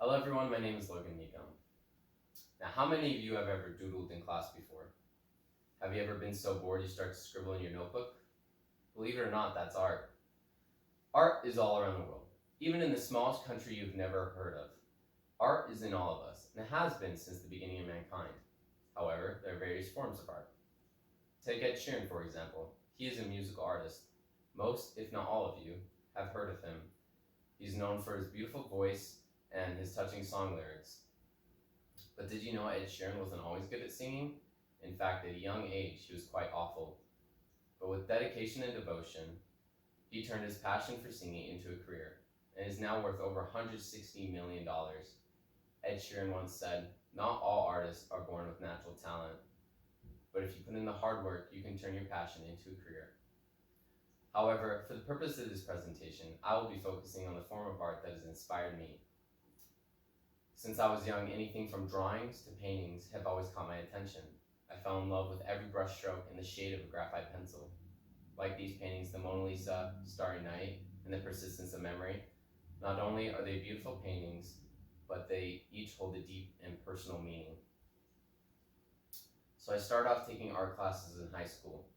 Hello everyone, my name is Logan Nico. Now, how many of you have ever doodled in class before? Have you ever been so bored you start to scribble in your notebook? Believe it or not, that's art. Art is all around the world, even in the smallest country you've never heard of. Art is in all of us, and it has been since the beginning of mankind. However, there are various forms of art. Take Ed Sheeran, for example. He is a musical artist. Most, if not all of you, have heard of him. He's known for his beautiful voice and his touching song lyrics. But did you know Ed Sheeran wasn't always good at singing? In fact, at a young age, he was quite awful. But with dedication and devotion, he turned his passion for singing into a career and is now worth over $160 million. Ed Sheeran once said, "Not all artists are born with natural talent, but if you put in the hard work, you can turn your passion into a career." However, for the purpose of this presentation, I will be focusing on the form of art that has inspired me. Since I was young, anything from drawings to paintings have always caught my attention. I fell in love with every brushstroke and the shade of a graphite pencil. Like these paintings, the Mona Lisa, Starry Night, and the Persistence of Memory, not only are they beautiful paintings, but they each hold a deep and personal meaning. So I started off taking art classes in high school.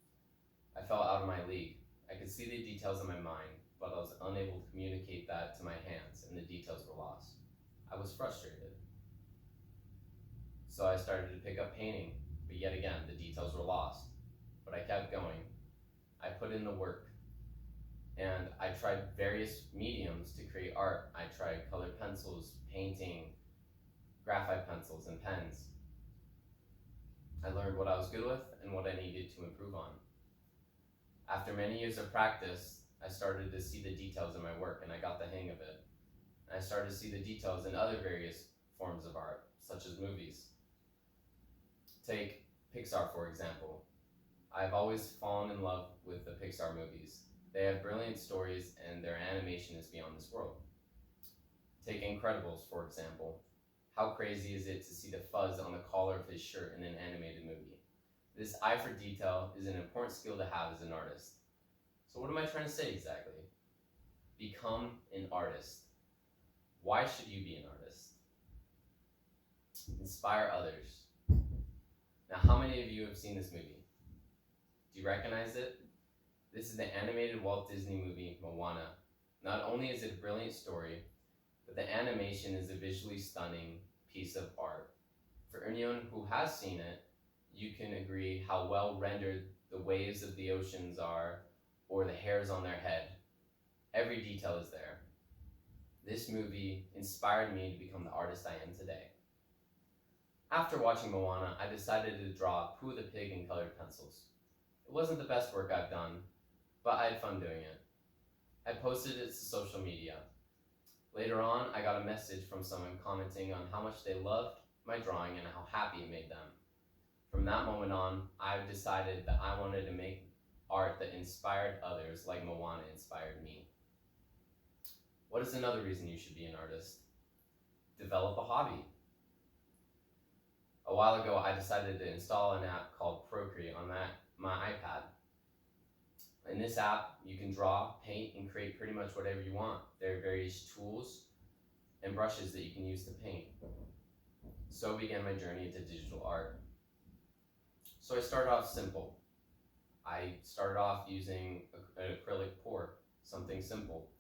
I fell out of my league. I could see the details in my mind, but I was unable to communicate that to my hands, and the details were lost. I was frustrated. So I started to pick up painting, but yet again, the details were lost. But I kept going. I put in the work, and I tried various mediums to create art. I tried colored pencils, painting, graphite pencils, and pens. I learned what I was good with and what I needed to improve on. After many years of practice, I started to see the details in my work, and I got the hang of it. I started to see the details in other various forms of art, such as movies. Take Pixar, for example. I've always fallen in love with the Pixar movies. They have brilliant stories, and their animation is beyond this world. Take Incredibles, for example. How crazy is it to see the fuzz on the collar of his shirt in an animated movie? This eye for detail is an important skill to have as an artist. So what am I trying to say exactly? Become an artist. Why should you be an artist? Inspire others. Now, how many of you have seen this movie? Do you recognize it? This is the animated Walt Disney movie, Moana. Not only is it a brilliant story, but the animation is a visually stunning piece of art. For anyone who has seen it, you can agree how well rendered the waves of the oceans are, or the hairs on their head. Every detail is there. This movie inspired me to become the artist I am today. After watching Moana, I decided to draw Pooh the pig in colored pencils. It wasn't the best work I've done, but I had fun doing it. I posted it to social media. Later on, I got a message from someone commenting on how much they loved my drawing and how happy it made them. From that moment on, I've decided that I wanted to make art that inspired others like Moana inspired me. What is another reason you should be an artist? Develop a hobby. A while ago, I decided to install an app called Procreate on my iPad. In this app, you can draw, paint, and create pretty much whatever you want. There are various tools and brushes that you can use to paint. So began my journey into digital art. So I started off simple. I started off using an acrylic pour, something simple.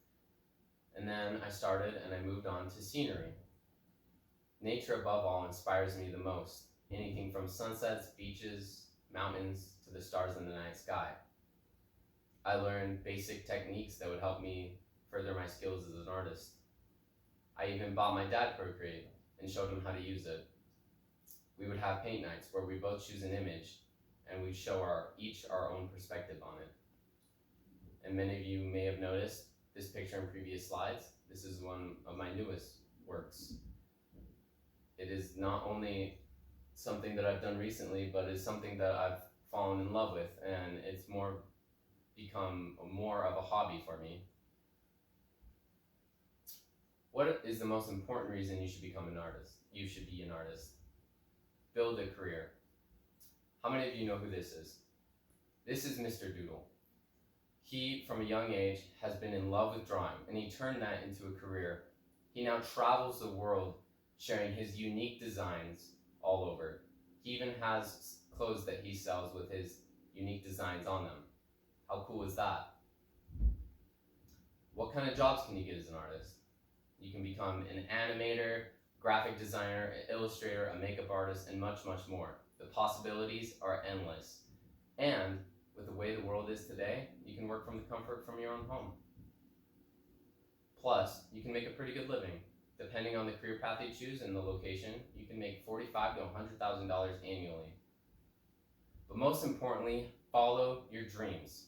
And then I started and I moved on to scenery. Nature above all inspires me the most. Anything from sunsets, beaches, mountains, to the stars in the night sky. I learned basic techniques that would help me further my skills as an artist. I even bought my dad Procreate and showed him how to use it. We would have paint nights where we both choose an image and we'd show each our own perspective on it. And many of you may have noticed this picture in previous slides. This is one of my newest works. It is not only something that I've done recently, but it's something that I've fallen in love with, and it's become more of a hobby for me. What is the most important reason you should become an artist? You should be an artist. Build a career. How many of you know who this is? This is Mr. Doodle. He, from a young age, has been in love with drawing, and he turned that into a career He now travels the world sharing his unique designs all over. He even has clothes that he sells with his unique designs on them. How cool is that? What kind of jobs can you get as an artist? You can become an animator, graphic designer, an illustrator, a makeup artist, and much, much more. The possibilities are endless. And with the way the world is today, you can work from the comfort from your own home. Plus, you can make a pretty good living. Depending on the career path you choose and the location, you can make $45,000 to $100,000 annually. But most importantly, follow your dreams.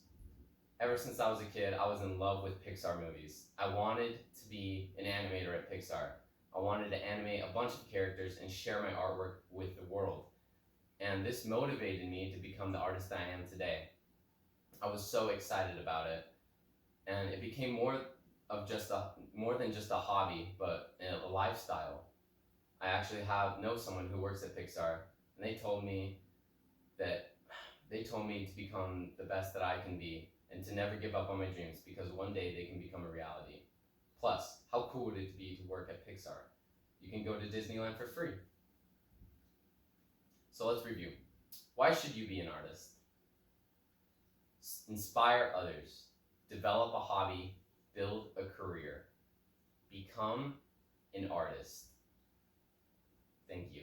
Ever since I was a kid, I was in love with Pixar movies. I wanted to be an animator at Pixar. I wanted to animate a bunch of characters and share my artwork with the world. And this motivated me to become the artist I am today. I was so excited about it. And it became more than just a hobby, but a lifestyle. I actually know someone who works at Pixar, and they told me to become the best that I can be and to never give up on my dreams because one day they can become a reality. Plus, how cool would it be to work at Pixar? You can go to Disneyland for free. So let's review. Why should you be an artist? Inspire others. Develop a hobby. Build a career. Become an artist. Thank you.